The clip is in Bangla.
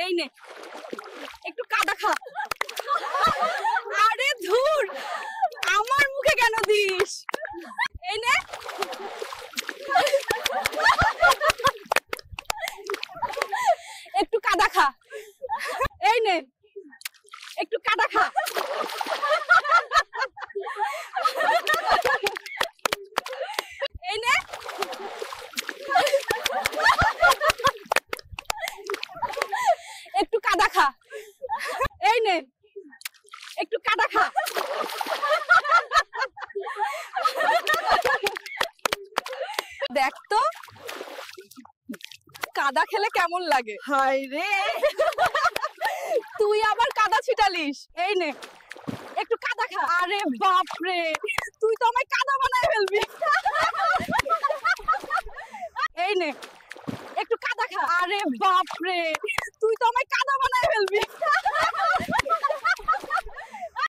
এই নে একটু কাদা খা। আরে ধুর, আমার মুখে কেন দিস? এই নে একটু কাদা খা। এই নে একটু কাদা খা। এই নে একটু কাদা খা। এই নে একটু কাদা খা। দেখ তো কাদা খেলে কেমন লাগে। হায় রে, তুই আবার কাদা ছিটালিস। এই নে একটু কাদা খা। আরে বাপ রে, তুই তো আমায় কাদা বানায় ফেলবি। এই নে একটু কাদা খা। আরে বাপ রে,